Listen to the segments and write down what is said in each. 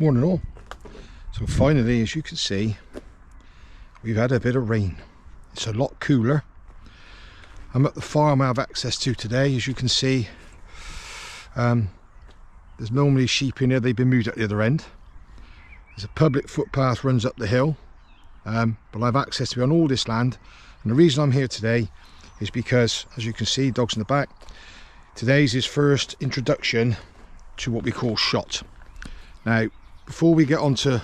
Morning all. So finally, as you can see, we've had a bit of rain. It's a lot cooler. I'm at the farm I have access to today. As you can see, there's normally sheep in here. They've been moved at the other end. There's a public footpath runs up the hill, but I have access to it on all this land. And the reason I'm here today is because, as you can see, dogs in the back, today's his first introduction to what we call shot. Now, before we get on to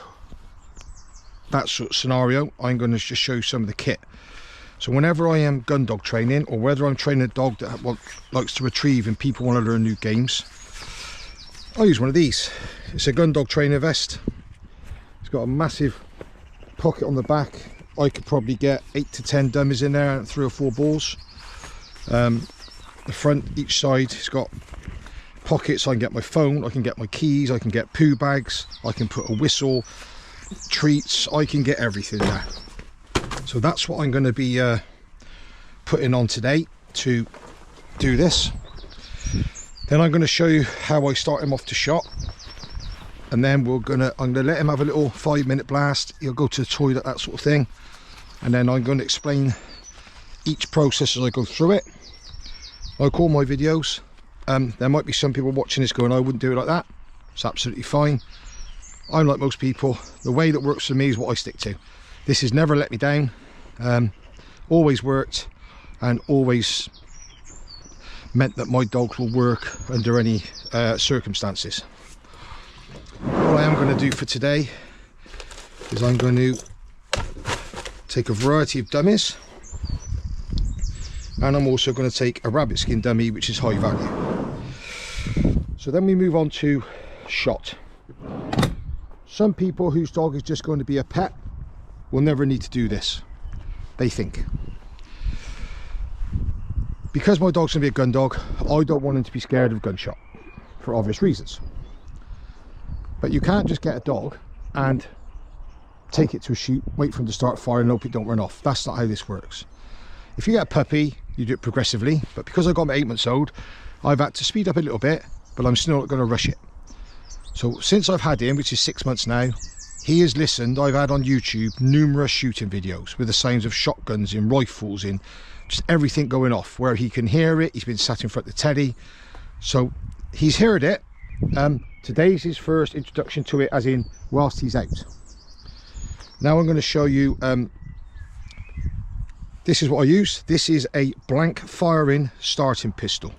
that sort of scenario, I'm going to just show you some of the kit. So whenever I am gun dog training, or whether I'm training a dog that likes to retrieve and people want to learn new games, I use one of these. It's a gun dog trainer vest. It's got a massive pocket on the back. I could probably get 8 to 10 dummies in there and 3 or 4 balls. The front, each side, it's got pockets. I can get my phone, I can get my keys, I can get poo bags, I can put a whistle, treats, I can get everything there. So that's what I'm going to be putting on today to do this. Then I'm going to show you how I start him off to shot, and then I'm going to let him have a little 5-minute blast. He'll go to the toilet, that sort of thing, and then I'm going to explain each process as I go through it. Like all my videos, there might be some people watching this going, I wouldn't do it like that. It's absolutely fine. I'm like most people. The way that works for me is what I stick to. This has never let me down. Always worked, and always meant that my dogs will work under any circumstances. What I am going to do for today is I'm going to take a variety of dummies, and I'm also going to take a rabbit skin dummy, which is high value. So then we move on to shot. Some people whose dog is just going to be a pet will never need to do this, they think. Because my dog's going to be a gun dog, I don't want him to be scared of gunshot, for obvious reasons. But you can't just get a dog and take it to a shoot, wait for him to start firing and hope it don't run off. That's not how this works. If you get a puppy, you do it progressively, but because I've got my 8 months old, I've had to speed up a little bit, but I'm still not going to rush it. So since I've had him, which is 6 months now, he has listened. I've had on YouTube numerous shooting videos with the sounds of shotguns in, rifles in, just everything going off, where he can hear it. He's been sat in front of the telly, so he's heard it. Today's his first introduction to it, as in whilst he's out. Now I'm going to show you, this is what I use. This is a blank firing starting pistol.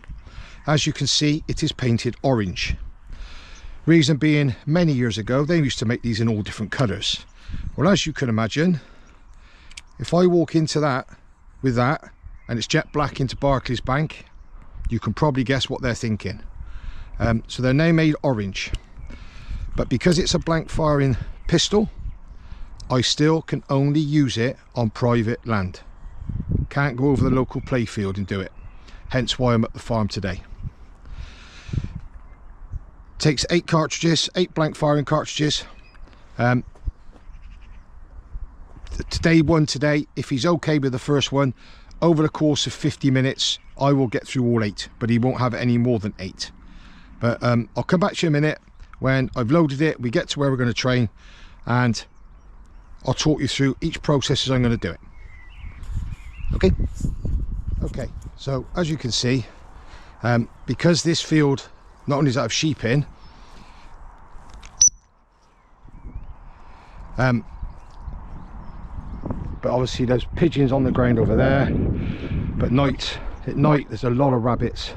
As you can see, it is painted orange. Reason being, many years ago they used to make these in all different colours. Well, as you can imagine, if I walk into that with that and it's jet black into Barclays Bank, you can probably guess what they're thinking. So they're now made orange, but because it's a blank firing pistol, I still can only use it on private land. Can't go over the local playfield and do it, hence why I'm at the farm today. Takes 8 cartridges, 8 blank firing cartridges. Today, if he's okay with the first one, over the course of 50 minutes I will get through all 8, but he won't have any more than 8. But I'll come back to you in a minute when I've loaded it, we get to where we're going to train, and I'll talk you through each process as I'm going to do it. Okay, so as you can see, because this field not only does it have sheep in, but obviously there's pigeons on the ground over there, but at night there's a lot of rabbits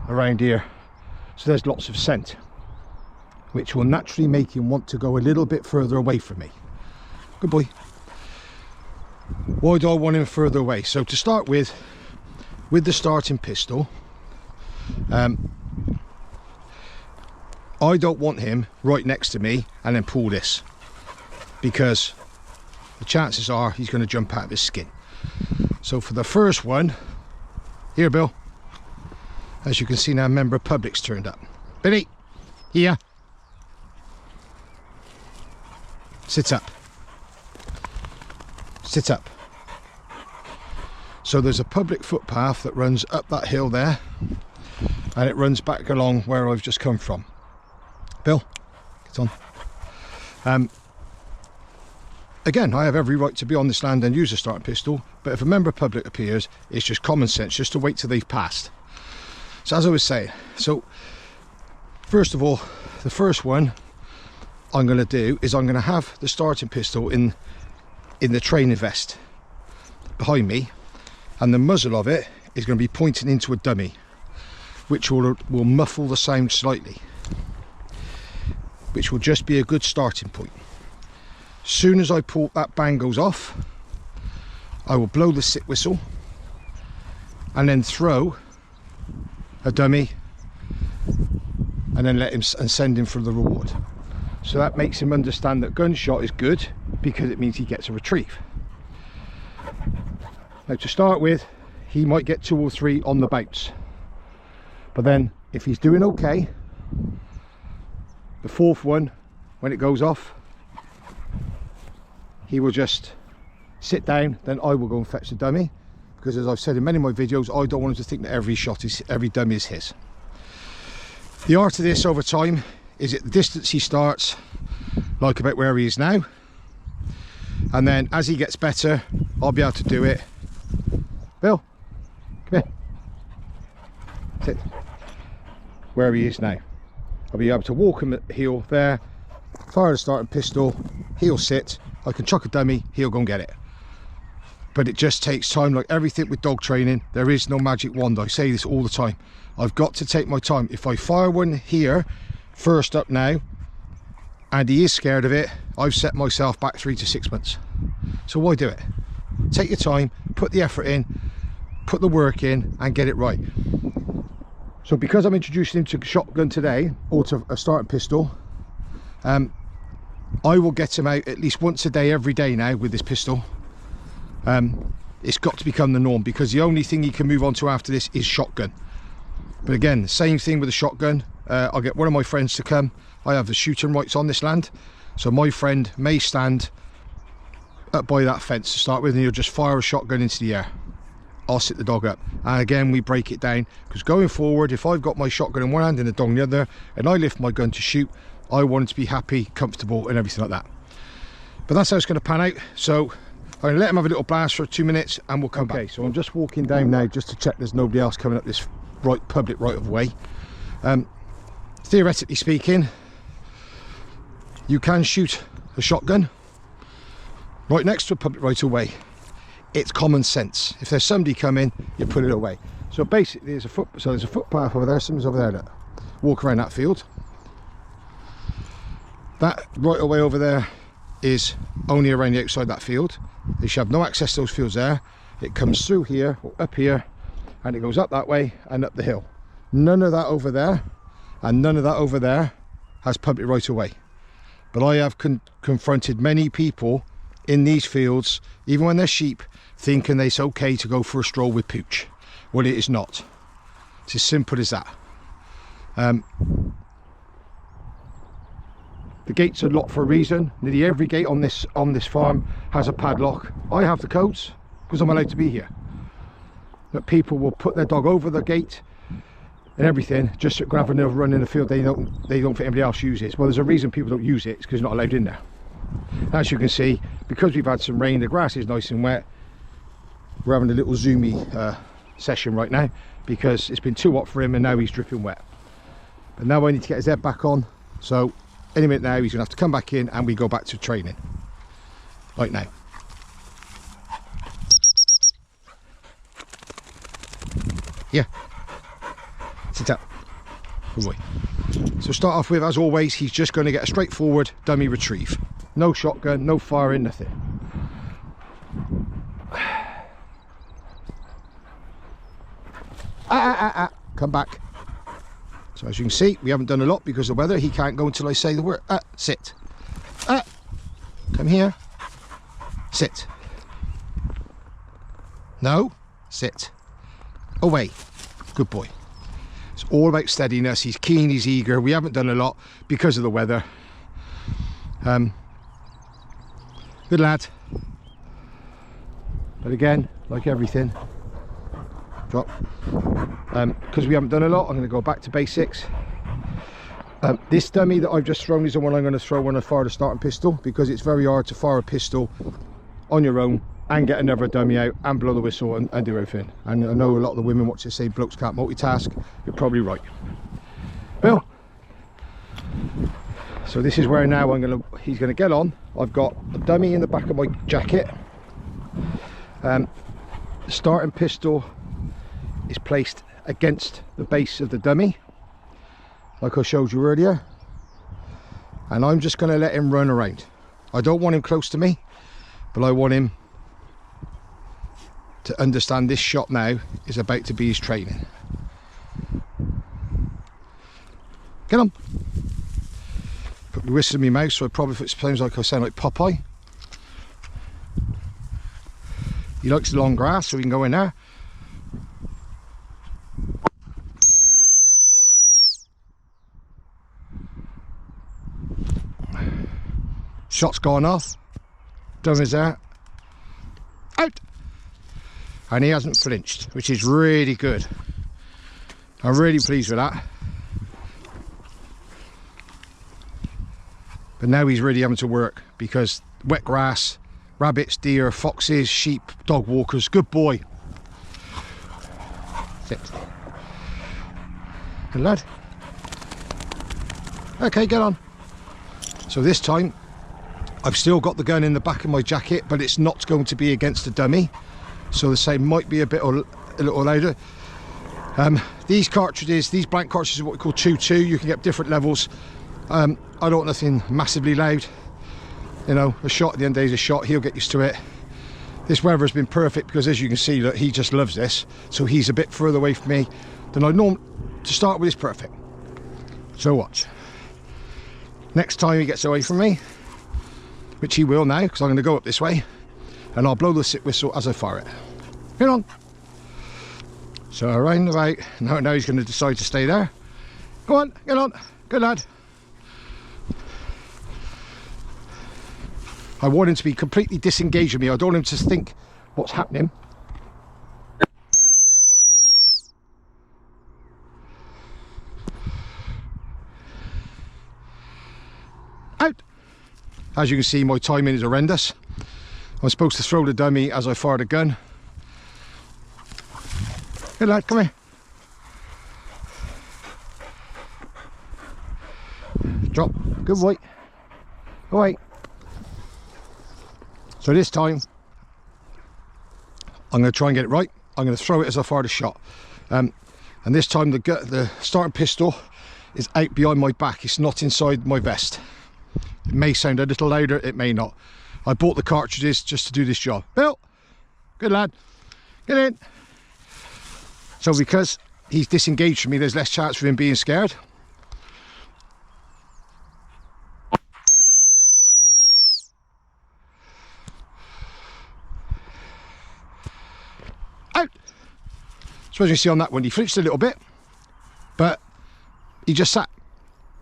around here, so there's lots of scent, which will naturally make him want to go a little bit further away from me. Good boy. Why do I want him further away? So to start with the starting pistol, I don't want him right next to me and then pull this, because the chances are he's going to jump out of his skin. So for the first one, here Bill, as you can see now, a member of public's turned up. Billy, here, sit up, sit up. So there's a public footpath that runs up that hill there, and it runs back along where I've just come from. Bill, It's on. Again, I have every right to be on this land and use a starting pistol, but if a member of public appears, it's just common sense just to wait till they've passed. So as I was saying, so first of all, the first one I'm going to do is I'm going to have the starting pistol in the training vest behind me, and the muzzle of it is going to be pointing into a dummy, which will muffle the sound slightly, which will just be a good starting point. Soon as I pull that bang goes off, I will blow the sit whistle and then throw a dummy and then let him and send him for the reward. So that makes him understand that gunshot is good because it means he gets a retrieve. Now to start with, he might get 2 or 3 on the bounce, but then if he's doing okay, the 4th one, when it goes off, he will just sit down, then I will go and fetch the dummy, because as I've said in many of my videos, I don't want him to think that every dummy is his. The art of this over time is at the distance he starts, like about where he is now, and then as he gets better, I'll be able to do it. Bill, come here. Sit. Where he is now. I'll be able to walk him at the heel there, fire the starting pistol, he'll sit, I can chuck a dummy, he'll go and get it. But it just takes time, like everything with dog training. There is no magic wand. I say this all the time. I've got to take my time. If I fire one here, first up now, and he is scared of it, I've set myself back 3 to 6 months. So why do it? Take your time, put the effort in, put the work in, and get it right. So because I'm introducing him to shotgun today, or to a starting pistol, I will get him out at least once a day, every day now with this pistol. It's got to become the norm, because the only thing he can move on to after this is shotgun. But again, same thing with the shotgun. I'll get one of my friends to come. I have the shooting rights on this land, so my friend may stand up by that fence to start with, and he'll just fire a shotgun into the air. I'll sit the dog up, and again we break it down, because going forward, if I've got my shotgun in one hand and the dog in the other, and I lift my gun to shoot, I want him to be happy, comfortable, and everything like that. But that's how it's going to pan out. So I'm going to let him have a little blast for 2 minutes, and we'll come back. So I'm just walking down now just to check there's nobody else coming up this public right of way. Theoretically speaking, you can shoot a shotgun right next to a public right of way. It's common sense. If there's somebody coming, you put it away. So basically there's a footpath over there, somebody's over there, look. Walk around that field. That right away over there is only around the outside that field. They should have no access to those fields there. It comes through here or up here, and it goes up that way and up the hill. None of that over there, and none of that over there has public right of way. But I have confronted many people in these fields, even when they're sheep, thinking that it's okay to go for a stroll with pooch. Well, it is not. It's as simple as that. The gates are locked for a reason. Nearly every gate on this farm has a padlock. I have the codes because I'm allowed to be here. But people will put their dog over the gate and everything just to grab another run in the field they don't think anybody else uses. Well, there's a reason people don't use it. It's because it's not allowed in there. As you can see, because we've had some rain, the grass is nice and wet. We're having a little zoomy session right now because it's been too hot for him and now he's dripping wet. But now I need to get his head back on. So any minute now he's gonna have to come back in and we go back to training. Right now. Yeah. Sit up. Good boy. So start off with, as always, he's just going to get a straightforward dummy retrieve. No shotgun, no firing, nothing. Come back. So as you can see, we haven't done a lot because of the weather. He can't go until I say the word. Sit. Come here. Sit. No. Sit. Away. Good boy. It's all about steadiness. He's keen, he's eager. We haven't done a lot because of the weather. Good lad. But again, like everything, drop. Because we haven't done a lot, I'm going to go back to basics. This dummy that I've just thrown is the one I'm going to throw when I fire the starting pistol, because it's very hard to fire a pistol on your own and get another dummy out and blow the whistle and do everything. And I know a lot of the women watch this say blokes can't multitask. You're probably right. Well, so this is where now he's going to get on. I've got a dummy in the back of my jacket. The starting pistol is placed against the base of the dummy, like I showed you earlier, and I'm just going to let him run around. I don't want him close to me, but I want him to understand this shot now is about to be his training. Get on. Put my whistle in my mouth, so it probably sounds like I sound like Popeye. He likes the long grass, so we can go in there. Shot's gone off. Done is there. Out. And he hasn't flinched, which is really good. I'm really pleased with that. But now he's really having to work, because wet grass, rabbits, deer, foxes, sheep, dog walkers. Good boy. Sit. Good lad. Okay, get on. So this time I've still got the gun in the back of my jacket, but it's not going to be against the dummy, so the sound might be a little louder. These cartridges, these blank cartridges, are what we call 2-2. You can get different levels. I don't want nothing massively loud. You know, a shot at the end of the day is a shot. He'll get used to it. This weather has been perfect, because as you can see, that he just loves this, so he's a bit further away from me than I normally. To start with, is perfect. So watch. Next time he gets away from me, which he will now, because I'm going to go up this way, and I'll blow the sit whistle as I fire it. Get on. So around about, now he's going to decide to stay there. Go on, get on. Good lad. I want him to be completely disengaged with me. I don't want him to think what's happening. Out. As you can see, my timing is horrendous. I'm supposed to throw the dummy as I fire the gun. Good lad, come here. Drop. Good boy. Away. So this time, I'm going to try and get it right. I'm going to throw it as I fire the shot. And this time the starting pistol is out behind my back. It's not inside my vest. It may sound a little louder, it may not. I bought the cartridges just to do this job. Bill, good lad, get in. So because he's disengaged from me, there's less chance for him being scared. Out. So as you see on that one, he flinched a little bit, but he just sat.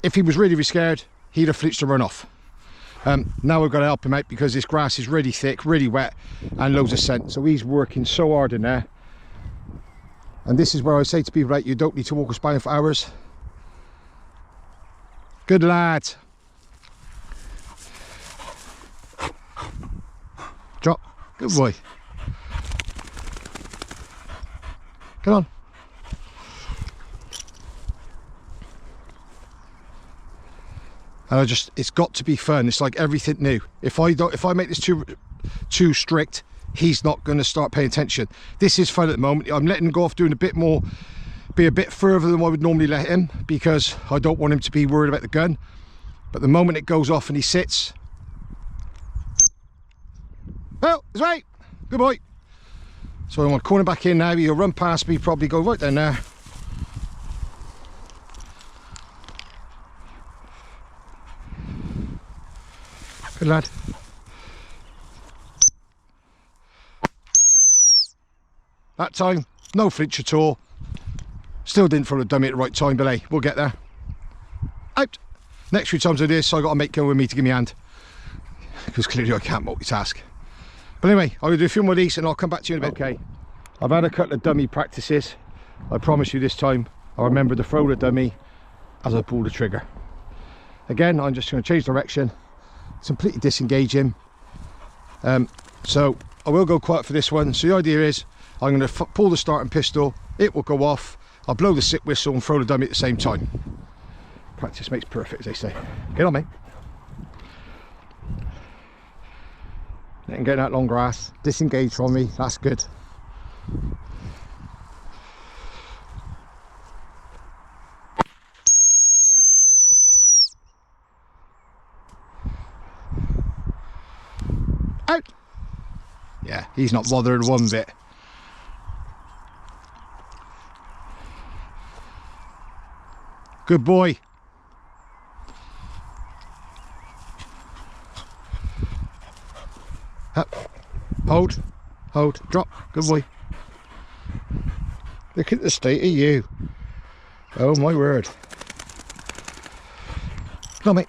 If he was really scared, he'd have flinched and run off. Now we've got to help him out, because this grass is really thick, really wet, and loads of scent. So he's working so hard in there. And this is where I say to people, right, you don't need to walk a spine for hours. Good lad. Drop. Good boy. Come on. And it's got to be fun. It's like everything new. If I make this too strict, he's not going to start paying attention. This is fun at the moment. I'm letting him go off doing a bit more, be a bit further than I would normally let him, because I don't want him to be worried about the gun. But the moment it goes off and he sits, well, it's right. Good boy. So I'm corner back in now. He'll run past me, probably go right down there. Good lad. That time, no flinch at all. Still didn't throw the dummy at the right time, but hey, we'll get there. Out. Next few times I do this, I got a mate go with me to give me a hand, because clearly I can't multitask. But anyway, I'll do a few more of these and I'll come back to you in a bit. Okay, I've had a couple of dummy practices. I promise you this time I'll remember to throw the dummy as I pull the trigger. Again, I'm just going to change direction, completely disengage him. So I will go quiet for this one. So the idea is I'm going to pull the starting pistol, it will go off, I'll blow the sit whistle and throw the dummy at the same time. Practice makes perfect, as they say. Get on, mate. Let him get that long grass, disengage from me, that's good. Out! Yeah, he's not bothered one bit. Good boy. Up. Hold, hold, drop. Good boy. Look at the state of you. Oh my word. Come on, mate.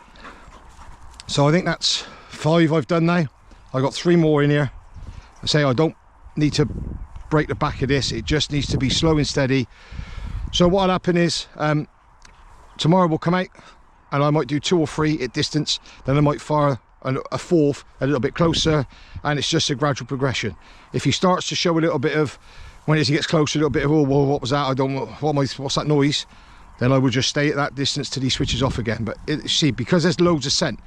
So I think that's 5 I've done now. I've got 3 more in here. I say I don't need to break the back of this, it just needs to be slow and steady. So what'll happen is tomorrow we'll come out and I might do 2 or 3 at distance, then I might fire a 4th a little bit closer, and it's just a gradual progression. If he starts to show a little bit of, when he gets closer, a little bit of, oh well, what was that, I don't know, what's that noise, then I would just stay at that distance till he switches off again. But see, because there's loads of scent,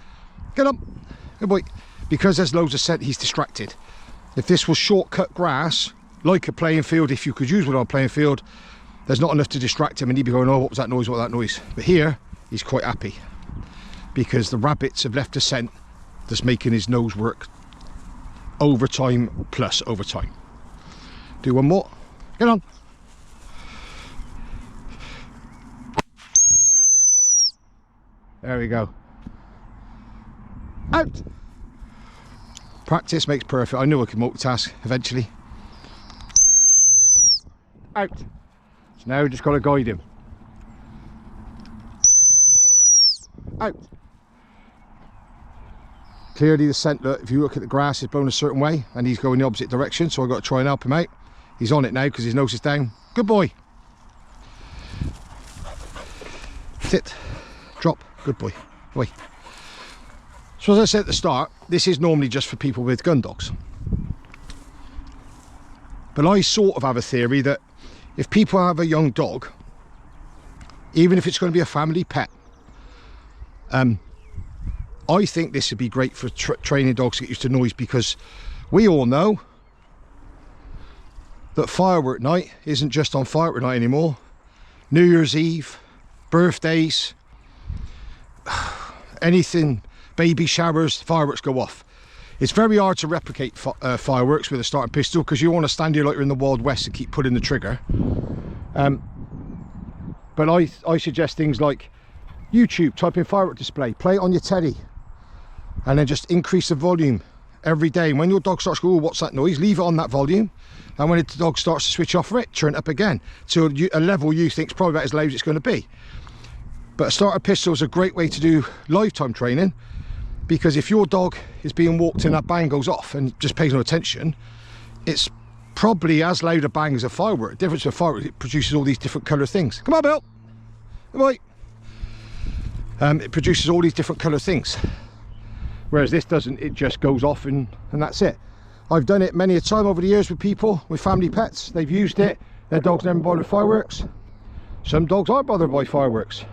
get up, good boy, because there's loads of scent, he's distracted. If this was shortcut grass, like a playing field, if you could use one on a playing field, there's not enough to distract him and he'd be going, oh, what was that noise, what was that noise? But here, he's quite happy because the rabbits have left a scent that's making his nose work overtime plus overtime. Do one more. Get on. There we go. Out. Practice makes perfect. I knew I could multitask eventually. Out. So now we just got to guide him. Out. Clearly the scent, look, if you look at the grass, it's blown a certain way and he's going the opposite direction, so I've got to try and help him out. He's on it now because his nose is down. Good boy. Sit. Drop. Good boy. Boy. So as I said at the start, this is normally just for people with gun dogs. But I sort of have a theory that if people have a young dog, even if it's going to be a family pet, I think this would be great for training dogs to get used to noise, because we all know that firework night isn't just on firework night anymore. New Year's Eve, birthdays, anything, baby showers, fireworks go off. It's very hard to replicate fireworks with a starting pistol because you want to stand here like you're in the Wild West and keep pulling the trigger. But I suggest things like YouTube, type in firework display, play it on your telly, and then just increase the volume every day. When your dog starts to go, oh, what's that noise? Leave it on that volume, and when the dog starts to switch off for it, turn it up again to a level you think is probably about as loud as it's going to be. But a starter pistol is a great way to do lifetime training, because if your dog is being walked and that bang goes off and just pays no attention, it's probably as loud a bang as a firework. The difference with a firework, it produces all these different colour things. Come on, Bill. Good boy. It produces all these different colour things, whereas this doesn't. It just goes off and that's it. I've done it many a time over the years with people with family pets. They've used it, their dogs never bothered fireworks. Some dogs are bothered by fireworks,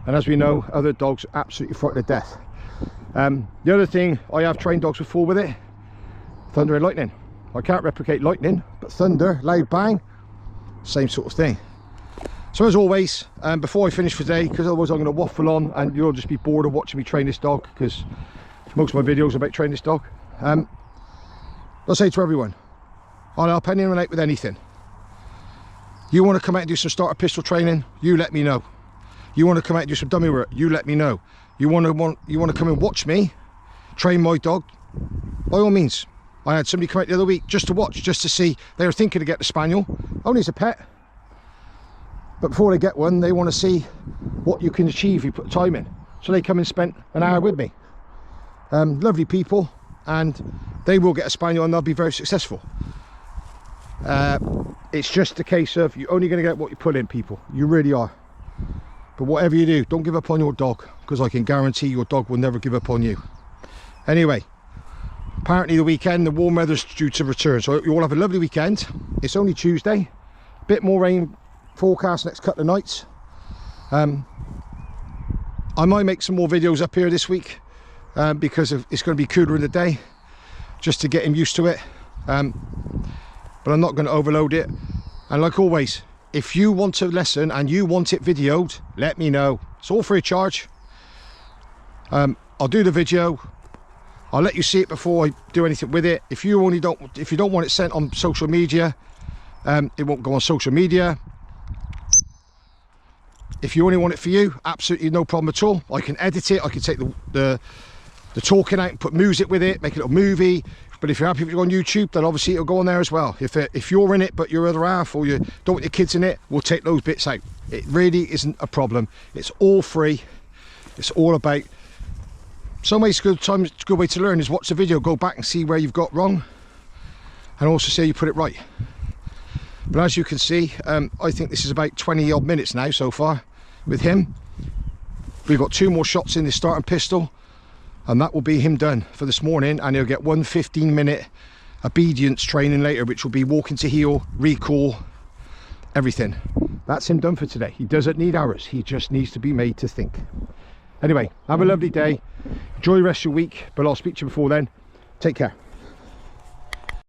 and as we know, other dogs are absolutely frightened to death. The other thing, I have trained dogs before with it, thunder and lightning. I can't replicate lightning, but thunder, loud bang, same sort of thing. So as always, before I finish for today, because otherwise I'm going to waffle on and you'll just be bored of watching me train this dog, because most of my videos are about training this dog. I'll say to everyone, I'll help anyone out with anything. You want to come out and do some starter pistol training, you let me know. You want to come out and do some dummy work, you let me know. You want to come and watch me train my dog, by all means. I had somebody come out the other week just to watch, just to see. They were thinking to get the spaniel, only as a pet, but before they get one, they want to see what you can achieve if you put time in. So they come and spent an hour with me. Lovely people, and they will get a spaniel and they'll be very successful. It's just a case of you're only going to get what you put in, people. You really are. But whatever you do, don't give up on your dog, because I can guarantee your dog will never give up on you. Anyway, apparently the weekend, the warm weather's due to return, so I hope you all have a lovely weekend. It's only Tuesday, a bit more rain forecast next couple of nights. I might make some more videos up here this week because it's going to be cooler in the day, just to get him used to it. But I'm not going to overload it. And like always, if you want a lesson and you want it videoed, let me know. It's all free of charge. I'll do the video. I'll let you see it before I do anything with it. If you don't want it sent on social media, it won't go on social media. If you only want it for you, absolutely no problem at all. I can edit it. I can take the talking out and put music with it, make a little movie. But if you're happy to go on YouTube, then obviously it'll go on there as well. If you're in it but your other half, or you don't want your kids in it, we'll take those bits out. It really isn't a problem. It's all free. It's all about, some ways a good way to learn is watch the video, go back and see where you've got wrong, and also see how you put it right. But as you can see, I think this is about 20 odd minutes now so far with him. We've got 2 more shots in the starting pistol, and that will be him done for this morning, and he'll get 1 15-minute obedience training later, which will be walking to heel, recall, everything. That's him done for today. He doesn't need hours, he just needs to be made to think. Anyway, have a lovely day, enjoy the rest of your week, but I'll speak to you before then. Take care.